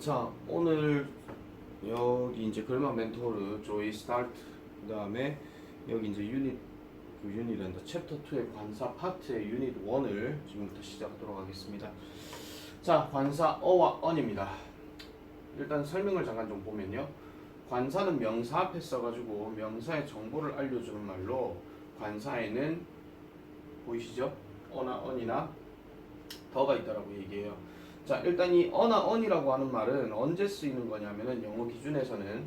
자, 오늘 여기 이제 글만 멘토르 조이 스타트 그다음에 여기 이제 유닛한다 챕터 2의 관사 파트의 유닛 1을 지금부터 시작하도록 하겠습니다. 자, 관사 어와 언입니다. 일단 설명을 잠깐 좀 보면요. 관사는 명사 앞에 써가지고 명사의 정보를 알려주는 말로 관사에는 보이시죠? 어나 언이나 더가 있다라고 얘기해요. 자, 일단 이 어나 언이라고 하는 말은 언제 쓰이는 거냐면은 영어 기준에서는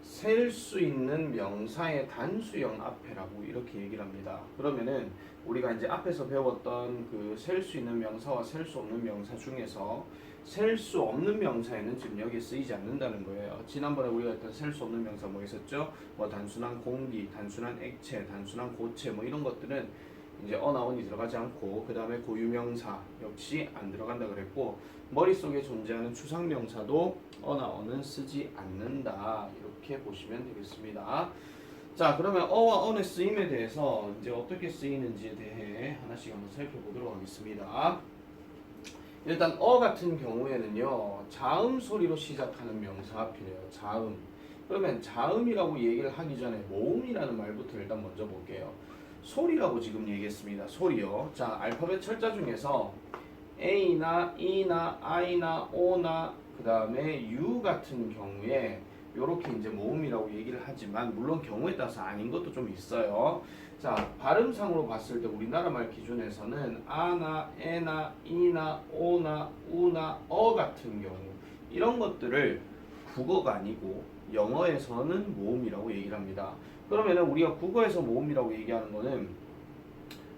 셀 수 있는 명사의 단수형 앞에라고 이렇게 얘기를 합니다. 그러면은 우리가 이제 앞에서 배웠던 그 셀 수 있는 명사와 셀 수 없는 명사 중에서 셀 수 없는 명사에는 지금 여기에 쓰이지 않는다는 거예요. 지난번에 우리가 했던 셀 수 없는 명사 뭐 있었죠? 뭐 단순한 공기, 단순한 액체, 단순한 고체 뭐 이런 것들은 이제 어나 언이 들어가지 않고 그 다음에 고유명사 역시 안 들어간다 그랬고 머릿속에 존재하는 추상명사도 어나 언은 쓰지 않는다 이렇게 보시면 되겠습니다. 자, 그러면 어와 언의 쓰임에 대해서 이제 어떻게 쓰이는지에 대해 하나씩 한번 살펴보도록 하겠습니다. 일단 어 같은 경우에는요 자음 소리로 시작하는 명사 앞이래요. 자음. 그러면 자음이라고 얘기를 하기 전에 모음이라는 말부터 일단 먼저 볼게요. 소리라고 지금 얘기했습니다. 소리요. 자, 알파벳 철자 중에서 A나 E나 I나 O나 그 다음에 U 같은 경우에 요렇게 이제 모음이라고 얘기를 하지만 물론 경우에 따라서 아닌 것도 좀 있어요. 자, 발음상으로 봤을 때 우리나라 말 기준에서는 아나 에나 이나 오나 우나 어 같은 경우 이런 것들을 국어가 아니고 영어에서는 모음이라고 얘기를 합니다. 그러면은 우리가 국어에서 모음이라고 얘기하는 거는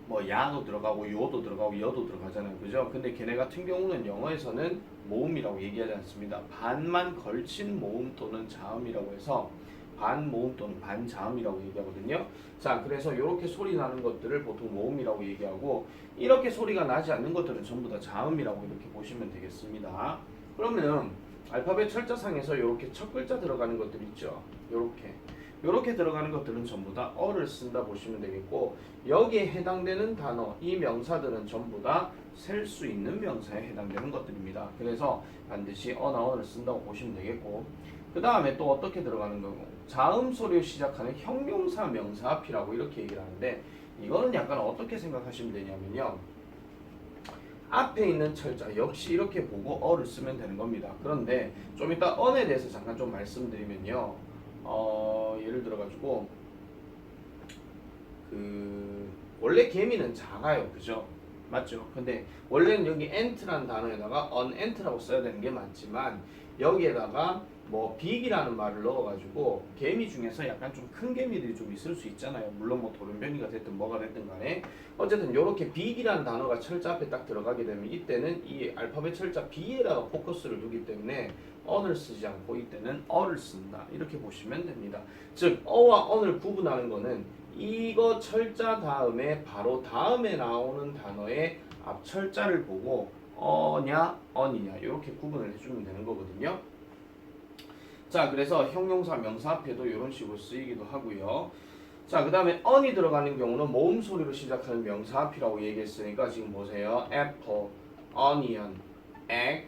뭐 야도 들어가고 요도 들어가고 여도 들어가잖아요. 그죠? 근데 걔네 같은 경우는 영어에서는 모음이라고 얘기하지 않습니다. 반만 걸친 모음 또는 자음이라고 해서 반모음 또는 반자음이라고 얘기하거든요. 자, 그래서 이렇게 소리 나는 것들을 보통 모음이라고 얘기하고 이렇게 소리가 나지 않는 것들은 전부 다 자음이라고 이렇게 보시면 되겠습니다. 그러면 알파벳 철자상에서 이렇게 첫 글자 들어가는 것들 있죠. 요렇게 들어가는 것들은 전부 다 어를 쓴다 보시면 되겠고 여기에 해당되는 단어, 이 명사들은 전부 다 셀 수 있는 명사에 해당되는 것들입니다. 그래서 반드시 어나 언을 쓴다고 보시면 되겠고 그 다음에 또 어떻게 들어가는 거고 자음 소리로 시작하는 형용사 명사 앞이라고 이렇게 얘기를 하는데 이거는 약간 어떻게 생각하시면 되냐면요. 앞에 있는 철자 역시 이렇게 보고 어를 쓰면 되는 겁니다. 그런데 좀 이따 언에 대해서 잠깐 좀 말씀드리면요. 예를 들어가지고 원래 개미는 작아요, 그죠? 맞죠? 근데 원래는 여기 ant라는 단어에다가 unant라고 써야 되는 게 맞지만 여기에다가 뭐 big이라는 말을 넣어가지고 개미 중에서 약간 좀 큰 개미들이 좀 있을 수 있잖아요. 물론 뭐 돌연변이가 됐든 뭐가 됐든 간에 어쨌든 이렇게 big이라는 단어가 철자 앞에 딱 들어가게 되면 이때는 이 알파벳 철자 b에다가 포커스를 두기 때문에 언을 쓰지 않고 이때는 어를 쓴다 이렇게 보시면 됩니다. 즉 어와 언을 구분하는 거는 이거 철자 다음에 바로 다음에 나오는 단어의 앞철자를 보고 어냐 언이냐 이렇게 구분을 해주면 되는 거거든요. 자, 그래서 형용사 명사 앞에도 이런 식으로 쓰이기도 하고요. 자, 그 다음에 언이 들어가는 경우는 모음 소리로 시작하는 명사 앞이라고 얘기했으니까 지금 보세요. apple, onion, egg,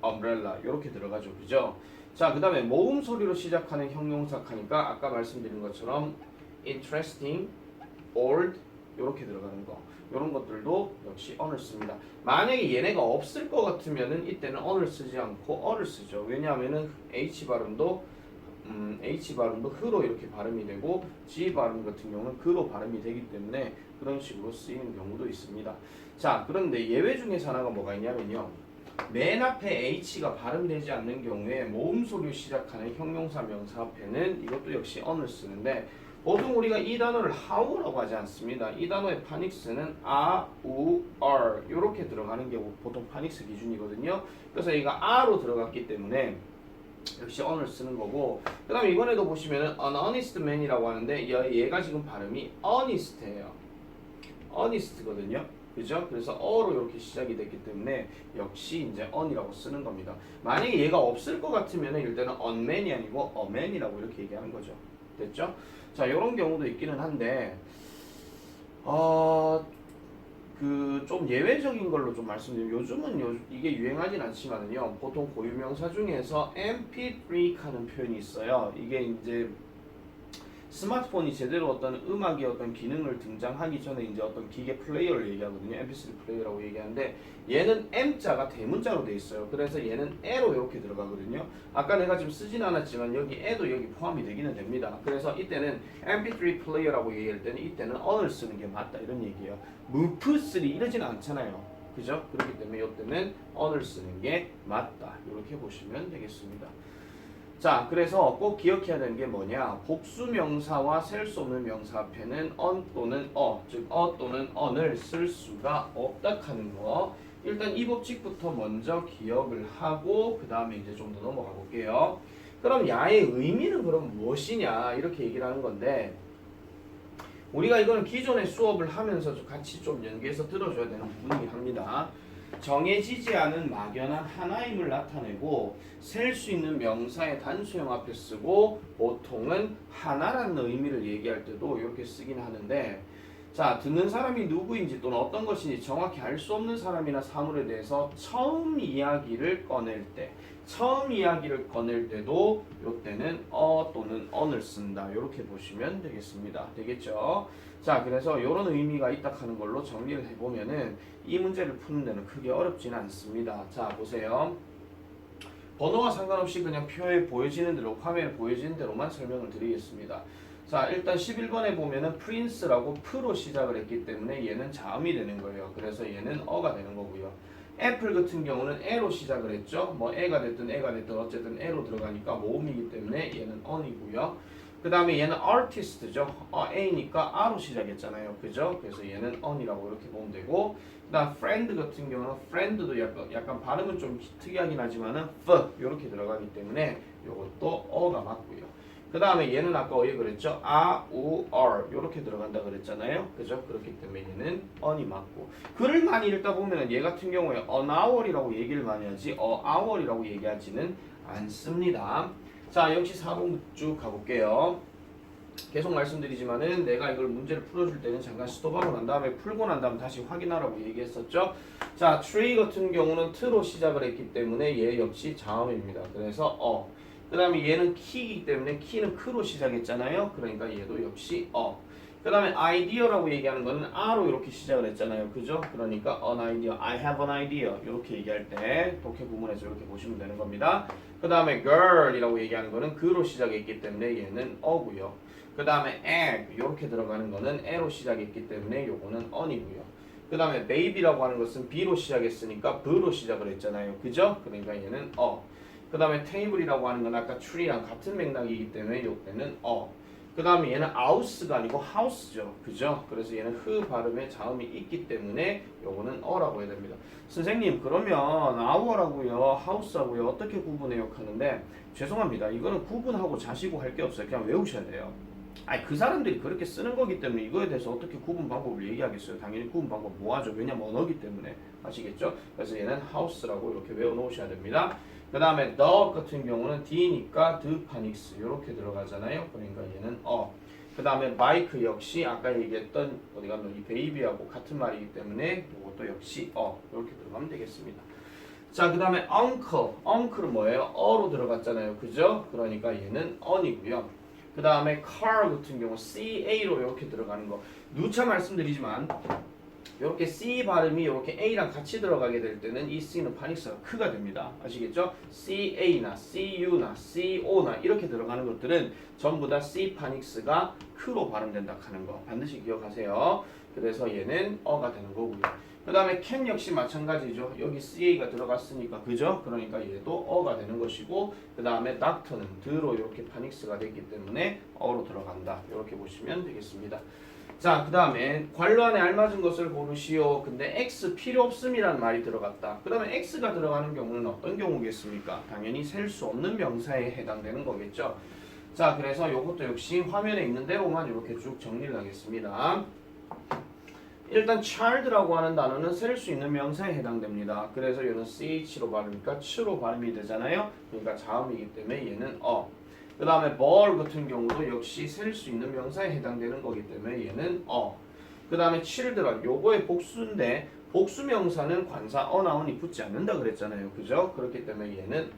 umbrella 이렇게 들어가죠. 그죠? 자, 그 다음에 모음 소리로 시작하는 형용사 하니까 아까 말씀드린 것처럼 interesting, old 이렇게 들어가는 거 이런 것들도 역시 언을 씁니다. 만약에 얘네가 없을 것 같으면은 이때는 언을 쓰지 않고 어를 쓰죠. 왜냐하면은 H 발음도 흐로 이렇게 발음이 되고 G 발음 같은 경우는 그로 발음이 되기 때문에 그런 식으로 쓰이는 경우도 있습니다. 자, 그런데 예외 중에서 하나가 뭐가 있냐면요. 맨 앞에 H가 발음되지 않는 경우에 모음 소리로 시작하는 형용사 명사 앞에는 이것도 역시 언을 쓰는데 보통 우리가 이 단어를 how라고 하지 않습니다. 이 단어의 파닉스는 a, u, r 이렇게 들어가는 게 보통 파닉스 기준이거든요. 그래서 얘가 a로 들어갔기 때문에 역시 on을 쓰는 거고 그 다음에 이번에도 보시면은 an honest man이라고 하는데 얘가 지금 발음이 honest예요. honest거든요. 그죠? 그래서 어로 이렇게 시작이 됐기 때문에 역시 이제 on이라고 쓰는 겁니다. 만약에 얘가 없을 것 같으면 이때는 unman이 아니고 aman이라고 이렇게 얘기하는 거죠. 됐죠? 자, 이런 경우도 있기는 한데 그 좀 예외적인 걸로 좀 말씀드리면 요즘은 이게 유행하진 않지만은요 보통 고유명사 중에서 MP3 하는 표현이 있어요. 이게 이제 스마트폰이 제대로 어떤 음악의 어떤 기능을 등장하기 전에 이제 어떤 기계 플레이어를 얘기하거든요. MP3 플레이어라고 얘기하는데 얘는 M자가 대문자로 돼 있어요. 그래서 얘는 E로 이렇게 들어가거든요. 아까 내가 지금 쓰진 않았지만 여기 E도 여기 포함이 되기는 됩니다. 그래서 이때는 MP3 플레이어라고 얘기할 때는 이때는 on을 쓰는 게 맞다 이런 얘기예요. move3 이러지는 않잖아요. 그죠? 그렇기 때문에 이때는 on을 쓰는 게 맞다. 이렇게 보시면 되겠습니다. 자, 그래서 꼭 기억해야 되는 게 뭐냐? 복수 명사와 셀 수 없는 명사 앞에는 on 또는 즉 또는 on을 쓸 수가 없다 하는 거. 일단 이 법칙부터 먼저 기억을 하고 그 다음에 이제 좀 더 넘어가 볼게요. 그럼 야의 의미는 그럼 무엇이냐? 이렇게 얘기를 하는 건데 우리가 이거는 기존의 수업을 하면서 같이 좀 연계해서 들어줘야 되는 부분이긴 합니다. 정해지지 않은 막연한 하나임을 나타내고 셀 수 있는 명사의 단수형 앞에 쓰고 보통은 하나라는 의미를 얘기할 때도 이렇게 쓰긴 하는데 자 듣는 사람이 누구인지 또는 어떤 것인지 정확히 알 수 없는 사람이나 사물에 대해서 처음 이야기를 꺼낼 때도 요때는 또는 on을 쓴다 이렇게 보시면 되겠습니다. 되겠죠? 자 그래서 이런 의미가 있다 하는 걸로 정리를 해보면은 이 문제를 푸는 데는 크게 어렵지는 않습니다. 자 보세요. 번호와 상관없이 그냥 표에 보여지는 대로 화면에 보여지는 대로만 설명을 드리겠습니다. 자 일단 11번에 보면은 프린스라고 프로 시작을 했기 때문에 얘는 자음이 되는 거예요. 그래서 얘는 어가 되는 거고요. 애플 같은 경우는 에로 시작을 했죠. 뭐 애가 됐든 어쨌든 에로 들어가니까 모음이기 때문에 얘는 on이고요. 그 다음에 얘는 artist죠. A니까 R로 시작했잖아요. 그죠? 그래서 얘는 on이라고 이렇게 보면 되고 그 다음 friend 같은 경우는 friend도 약간 발음은 좀 특이하긴 하지만은 f 이렇게 들어가기 때문에 이것도 어가 맞고요. 그 다음에 얘는 아까 어디 그랬죠? u, r 이렇게 들어간다 그랬잖아요. 그죠? 그렇기 때문에 얘는 on이 맞고 글을 많이 읽다 보면 얘 같은 경우에 an hour이라고 얘기를 많이 하지 a hour이라고 얘기하지는 않습니다. 자 역시 4번 쭉 가볼게요. 계속 말씀드리지만은 내가 이걸 문제를 풀어줄 때는 잠깐 스톱하고 난 다음에 풀고 난 다음에 다시 확인하라고 얘기했었죠. 자 tree 같은 경우는 t로 시작을 했기 때문에 얘 역시 자음입니다. 그래서 그 다음에 얘는 키이기 때문에 키는 크로 시작했잖아요. 그러니까 얘도 역시 그 다음에 idea라고 얘기하는 거는 R로 이렇게 시작을 했잖아요. 그죠? 그러니까 an idea, I have an idea 이렇게 얘기할 때 독해 구문에서 이렇게 보시면 되는 겁니다. 그 다음에 girl이라고 얘기하는 거는 그로 시작했기 때문에 얘는 어고요. 그 다음에 egg 이렇게 들어가는 거는 E로 시작했기 때문에 요거는 on이고요. 그 다음에 baby라고 하는 것은 B로 시작했으니까 B로 시작을 했잖아요. 그죠? 그러니까 얘는 그 다음에 table이라고 하는 건 아까 tree랑 같은 맥락이기 때문에 요때는 그 다음에 얘는 house가 아니고 house죠. 그죠? 그래서 얘는 흐 발음에 자음이 있기 때문에 요거는 어라고 해야 됩니다. 선생님 그러면 hour하고요 house하고요 어떻게 구분해요? 하는데 죄송합니다. 이거는 구분하고 자시고 할 게 없어요. 그냥 외우셔야 돼요. 아니 그 사람들이 그렇게 쓰는 거기 때문에 이거에 대해서 어떻게 구분 방법을 얘기하겠어요. 당연히 구분 방법 뭐하죠. 왜냐면 언어기 때문에 아시겠죠? 그래서 얘는 house라고 이렇게 외워놓으셔야 됩니다. 그 다음에 the 같은 경우는 D니까 the panics 이렇게 들어가잖아요. 그러니까 얘는 그 다음에 bike 역시 아까 얘기했던 어디 가면 이 baby하고 같은 말이기 때문에 이것도 역시 이렇게 들어가면 되겠습니다. 자, 그 다음에 uncle은 뭐예요? 어로 들어갔잖아요. 그죠? 그러니까 얘는 on이고요. 그 다음에 car 같은 경우 ca로 이렇게 들어가는 거 누차 말씀드리지만 이렇게 C 발음이 이렇게 A랑 같이 들어가게 될 때는 이 C는 파닉스가 크가 됩니다. 아시겠죠? CA나 CU나 CO나 이렇게 들어가는 것들은 전부 다 C 파닉스가 크로 발음된다 하는 거 반드시 기억하세요. 그래서 얘는 어가 되는 거고요. 그 다음에 can 역시 마찬가지죠. 여기 CA가 들어갔으니까 그죠? 그러니까 얘도 어가 되는 것이고 그 다음에 doctor는 드로 이렇게 파닉스가 됐기 때문에 어로 들어간다. 이렇게 보시면 되겠습니다. 자, 그 다음에 괄호 안에 알맞은 것을 고르시오. 근데 X 필요 없음이라는 말이 들어갔다. 그러면 X가 들어가는 경우는 어떤 경우겠습니까? 당연히 셀 수 없는 명사에 해당되는 거겠죠. 자, 그래서 이것도 역시 화면에 있는 대로만 이렇게 쭉 정리를 하겠습니다. 일단 child라고 하는 단어는 셀 수 있는 명사에 해당됩니다. 그래서 얘는 ch로 발음이니까 ch로 발음이 되잖아요. 그러니까 자음이기 때문에 얘는 그 다음에 ball 같은 경우도 역시 셀 수 있는 명사에 해당되는 거기 때문에 얘는 그 다음에 children 요거의 복수인데 복수명사는 관사 on이 붙지 않는다 그랬잖아요. 그죠? 그렇기 때문에 얘는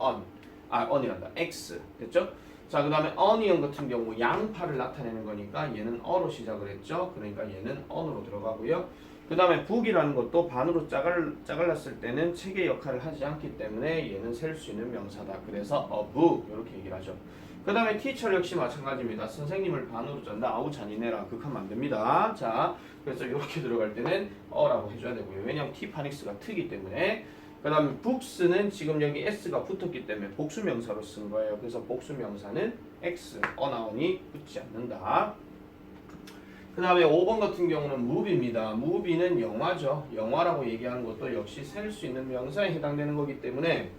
on이란다. x 됐죠? 자, 그 다음에 onion 같은 경우 양파를 나타내는 거니까 얘는 어로 시작을 했죠. 그러니까 얘는 on으로 들어가고요. 그 다음에 book이라는 것도 반으로 짜갈랐을 때는 책의 역할을 하지 않기 때문에 얘는 셀 수 있는 명사다. 그래서 a book 이렇게 얘기를 하죠. 그 다음에 teacher 역시 마찬가지입니다. 선생님을 반으로 짠다. 아우 잔인해라. 극하면 안 됩니다. 자, 그래서 이렇게 들어갈 때는 어라고 해줘야 되고요. 왜냐하면 티파닉스가 트기 때문에. 그 다음에 books는 지금 여기 s가 붙었기 때문에 복수명사로 쓴 거예요. 그래서 복수명사는 x, 어나운이 붙지 않는다. 그 다음에 5번 같은 경우는 movie입니다. movie는 영화죠. 영화라고 얘기하는 것도 역시 셀 수 있는 명사에 해당되는 거기 때문에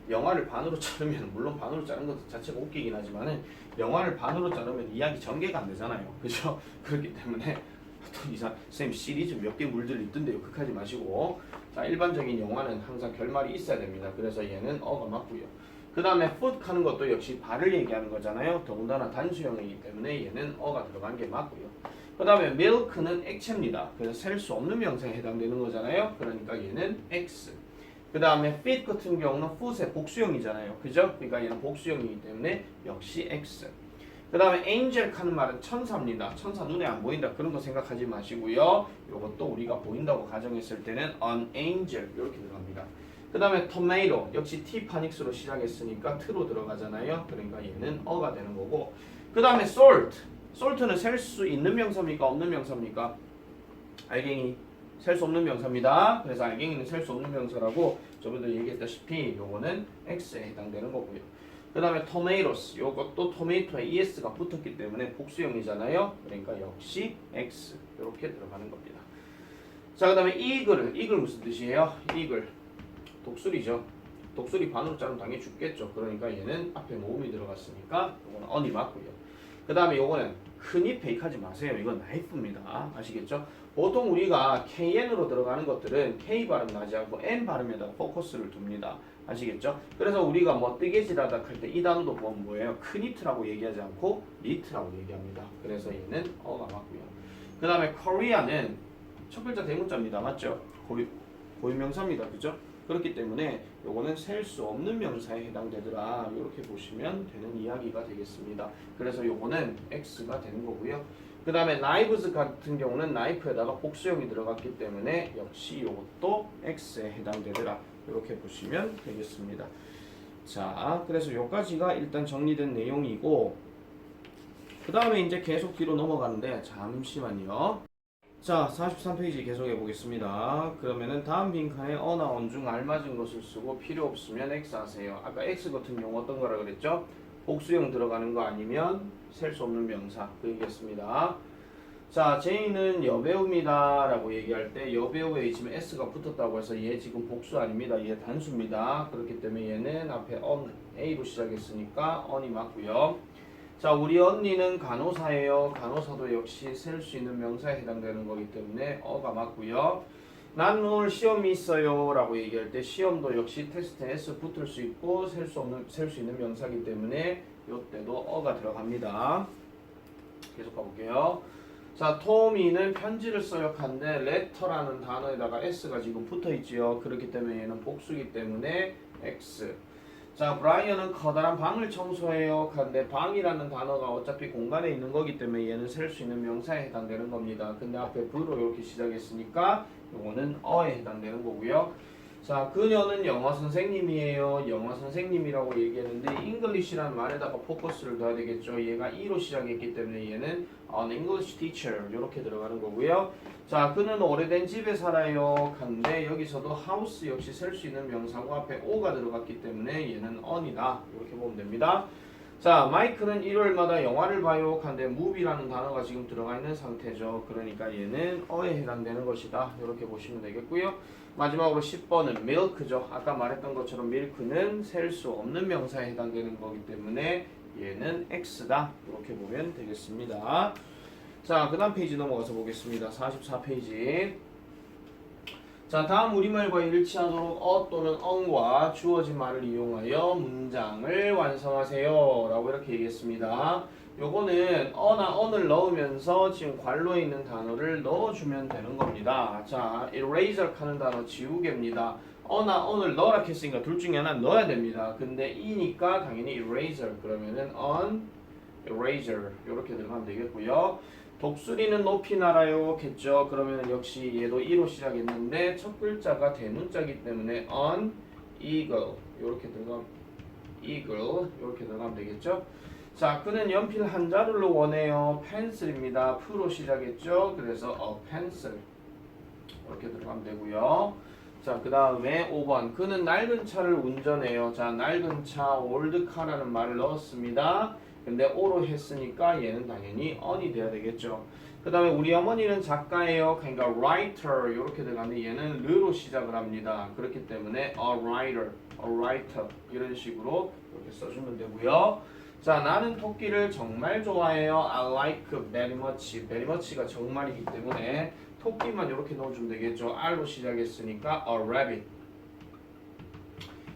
영화를 반으로 자르면 물론 반으로 자른 것 자체가 웃기긴 하지만은 영화를 반으로 자르면 이야기 전개가 안 되잖아요. 그죠? 그렇기 때문에 또 이상 쌤 시리즈 몇 개 물들 있던데요. 극하지 마시고 자 일반적인 영화는 항상 결말이 있어야 됩니다. 그래서 얘는 어가 맞고요. 그 다음에 food 하는 것도 역시 발을 얘기하는 거잖아요. 더군다나 단수형이기 때문에 얘는 어가 들어간 게 맞고요. 그 다음에 milk는 액체입니다. 그래서 셀 수 없는 명사에 해당되는 거잖아요. 그러니까 얘는 x. 그 다음에 fit 같은 경우는 foot의 복수형이잖아요. 그죠? 그러니까 얘는 복수형이기 때문에 역시 x. 그 다음에 angel 하는 말은 천사입니다. 천사 눈에 안 보인다 그런 거 생각하지 마시고요. 이것도 우리가 보인다고 가정했을 때는 an angel 이렇게 들어갑니다. 그 다음에 tomato 역시 T파닉스로 시작했으니까 t로 들어가잖아요. 그러니까 얘는 어가 되는 거고 그 다음에 salt는 셀 수 있는 명사입니까? 없는 명사입니까? 알갱이 셀 수 없는 명사입니다. 그래서 알갱이는 셀 수 없는 명사라고 저번에도 얘기했다시피 요거는 X에 해당되는 거고요. 그 다음에 tomatoes 요것도 tomato에 ES가 붙었기 때문에 복수형이잖아요. 그러니까 역시 X 이렇게 들어가는 겁니다. 자, 그 다음에 eagle 무슨 뜻이에요? eagle 독수리죠. 독수리 반으로 자르면 당연히 죽겠죠. 그러니까 얘는 앞에 모음이 들어갔으니까 요거는 on이 맞고요. 그 다음에 요거는 흔히 페이크하지 마세요. 이건 나이프입니다. 아시겠죠? 보통 우리가 KN으로 들어가는 것들은 K 발음 나지 않고 N 발음에다가 포커스를 둡니다. 아시겠죠? 그래서 우리가 뭐 뜨개질하다 할 때 이 단어도 보면 뭐예요? 크니트라고 얘기하지 않고 니트라고 얘기합니다. 그래서 얘는 어가 맞고요. 그 다음에 Korea는 첫 글자 대문자입니다. 맞죠? 고유명사입니다. 그죠? 그렇기 때문에 요거는 셀 수 없는 명사에 해당되더라. 이렇게 보시면 되는 이야기가 되겠습니다. 그래서 요거는 X가 되는 거고요. 그 다음에 knives 같은 경우는 knife에다가 복수형이 들어갔기 때문에 역시 요것도 X에 해당되더라. 이렇게 보시면 되겠습니다. 자, 그래서 요까지가 일단 정리된 내용이고 그 다음에 이제 계속 뒤로 넘어가는데 잠시만요. 자, 43페이지 계속해 보겠습니다. 그러면은 다음 빈칸에 어나온 중 알맞은 것을 쓰고 필요 없으면 X 하세요. 아까 X 같은 경우 어떤 거라 그랬죠? 복수형 들어가는 거 아니면 셀 수 없는 명사 그 얘기했습니다. 자, J는 여배우입니다 라고 얘기할 때 여배우에 지금 S가 붙었다고 해서 얘 지금 복수 아닙니다. 얘 단수입니다. 그렇기 때문에 얘는 앞에 on, A로 시작했으니까 on이 맞고요. 자, 우리 언니는 간호사예요. 간호사도 역시 셀 수 있는 명사에 해당되는 거기 때문에 어가 맞고요. 난 오늘 시험이 있어요 라고 얘기할 때 시험도 역시 테스트에 S 붙을 수 있고 셀 수 있는 명사이기 때문에 이때도 어가 들어갑니다. 계속 가볼게요. 자, 토미는 편지를 써요 한데 letter라는 단어에다가 S가 지금 붙어있지요. 그렇기 때문에 얘는 복수기 때문에 X. 자, 브라이언은 커다란 방을 청소해요. 근데 방이라는 단어가 어차피 공간에 있는 거기 때문에 얘는 셀 수 있는 명사에 해당되는 겁니다. 근데 앞에 부로 이렇게 시작했으니까 요거는 어에 해당되는 거고요. 자, 그녀는 영어 선생님이에요. 영어 선생님이라고 얘기했는데 English라는 말에다가 포커스를 둬야 되겠죠. 얘가 E로 시작했기 때문에 얘는 an English teacher 이렇게 들어가는 거고요. 자, 그는 오래된 집에 살아요. 근데 여기서도 house 역시 셀 수 있는 명사고 앞에 O가 들어갔기 때문에 얘는 on이다. 이렇게 보면 됩니다. 자, 마이크는 일요일마다 영화를 봐요. 근데 movie라는 단어가 지금 들어가 있는 상태죠. 그러니까 얘는 어에 해당되는 것이다. 이렇게 보시면 되겠고요. 마지막으로 10번은 milk죠. 아까 말했던 것처럼 milk는 셀 수 없는 명사에 해당되는 거기 때문에 얘는 X다. 이렇게 보면 되겠습니다. 자, 그 다음 페이지 넘어가서 보겠습니다. 44페이지. 자, 다음 우리말과 일치하도록 또는 on과 주어진 말을 이용하여 문장을 완성하세요 라고 이렇게 얘기했습니다. 요거는 어나 on을 넣으면서 지금 괄호에 있는 단어를 넣어주면 되는 겁니다. 자, eraser 하는 단어 지우개입니다. 어나 on을 넣으라 했으니까 둘 중에 하나 넣어야 됩니다. 근데 이니까 당연히 eraser 그러면은 on eraser 이렇게 들어가면 되겠고요. 독수리는 높이 날아요 겠죠. 그러면 역시 얘도 E로 시작했는데 첫 글자가 대문자기 때문에 on eagle 이렇게 들어가면 되겠죠. 자, 그는 연필 한 자루를 원해요. 펜슬입니다. P로 시작했죠. 그래서 a pencil 이렇게 들어가면 되고요. 자, 그 다음에 5번 그는 낡은 차를 운전해요. 자, 낡은 차 old car라는 말을 넣었습니다. 근데 o로 했으니까 얘는 당연히 on이 돼야 되겠죠. 그 다음에 우리 어머니는 작가예요. 그러니까 writer 이렇게 들어가는데 얘는 르로 시작을 합니다. 그렇기 때문에 a writer 이런 식으로 이렇게 써주면 되고요. 자, 나는 토끼를 정말 좋아해요. I like very much. very much가 정말이기 때문에 토끼만 이렇게 넣어주면 되겠죠. R로 시작했으니까 a rabbit.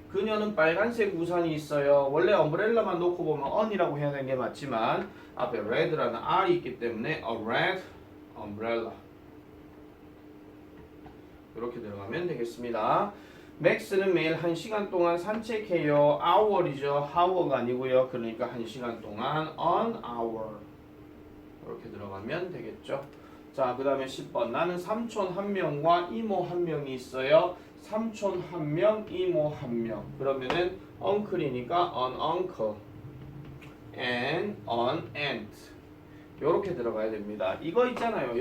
그녀는 빨간색 우산이 있어요. 원래 엄브렐라만 놓고 보면 on이라고 해야 되는 게 맞지만 앞에 red라는 R이 있기 때문에 a red umbrella 이렇게 들어가면 되겠습니다. 맥스는 매일 1시간 동안 산책해요. hour이죠. hour가 아니고요. 그러니까 1시간 동안 an hour 이렇게 들어가면 되겠죠. 자, 그 다음에 10번 나는 삼촌 1명과 이모 1명이 있어요. 삼촌 1명, 이모 1명. 그러면은 uncle이니까 an uncle and an aunt 요렇게 들어가야 됩니다. 이거 있잖아요.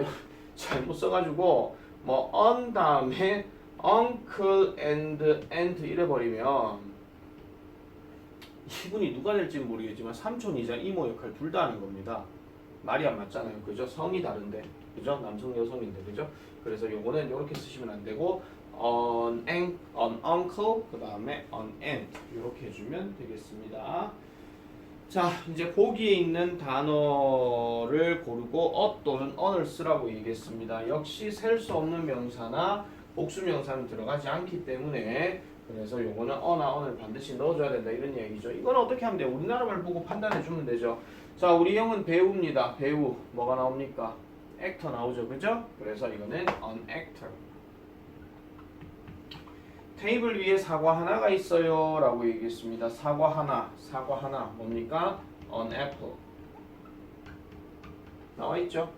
잘못 써가지고 뭐 on 다음에 uncle and aunt 이래버리면 이분이 누가 될지 모르겠지만 삼촌이자 이모 역할 둘 다 하는 겁니다. 말이 안 맞잖아요. 그죠? 성이 다른데. 그죠? 남성 여성인데. 그죠? 그래서 요거는 이렇게 쓰시면 안 되고 an uncle 그 다음에 an aunt 이렇게 해주면 되겠습니다. 자, 이제 보기에 있는 단어를 고르고 또는 on을 쓰라고 얘기했습니다. 역시 셀 수 없는 명사나 복수 명사는 들어가지 않기 때문에 그래서 요거는 어나 on을 반드시 넣어줘야 된다 이런 얘기죠. 이건 어떻게 하면 돼요? 우리나라 말 보고 판단해 주면 되죠. 자, 우리 형은 배우입니다. 배우 뭐가 나옵니까? actor 나오죠. 그죠? 그래서 이거는 an actor. 테이블 위에 사과 하나가 있어요 라고 얘기했습니다. 사과 하나 뭡니까? an apple 나와있죠?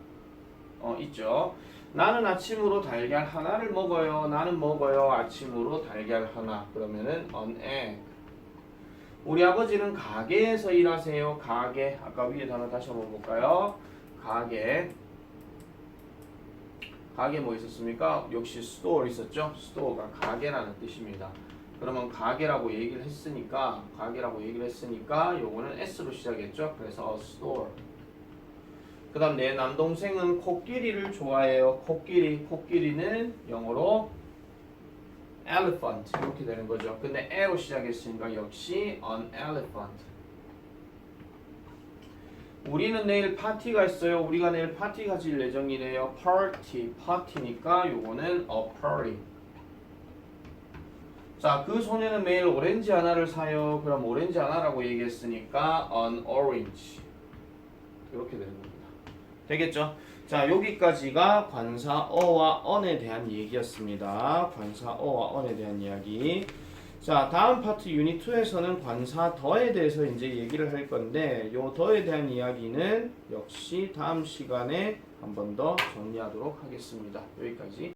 있죠. 나는 아침으로 달걀 하나를 먹어요. 나는 먹어요. 아침으로 달걀 하나. 그러면은 an egg. 우리 아버지는 가게에서 일하세요. 가게. 아까 위에 단어 다시 한번 볼까요? 가게. 가게 뭐 있었습니까? 역시 store 있었죠? store가 가게라는 뜻입니다. 그러면 가게라고 얘기를 했으니까 요거는 S로 시작했죠? 그래서 a store. 그 다음 내 남동생은 코끼리를 좋아해요. 코끼리는 영어로 elephant 이렇게 되는 거죠. 근데 L로 시작했으니까 역시 an elephant. 우리는 내일 파티가 있어요. 우리가 내일 파티 가질 예정이래요. 파티니까 요거는 a party. 자, 그 소녀는 매일 오렌지 하나를 사요. 그럼 오렌지 하나라고 얘기했으니까 an orange 이렇게 되는 겁니다. 되겠죠? 자, 여기까지가 관사 어와 on에 대한 얘기였습니다. 관사 어와 on에 대한 이야기. 자, 다음 파트 유닛 2에서는 관사 더에 대해서 이제 얘기를 할 건데 요 더에 대한 이야기는 역시 다음 시간에 한 번 더 정리하도록 하겠습니다. 여기까지.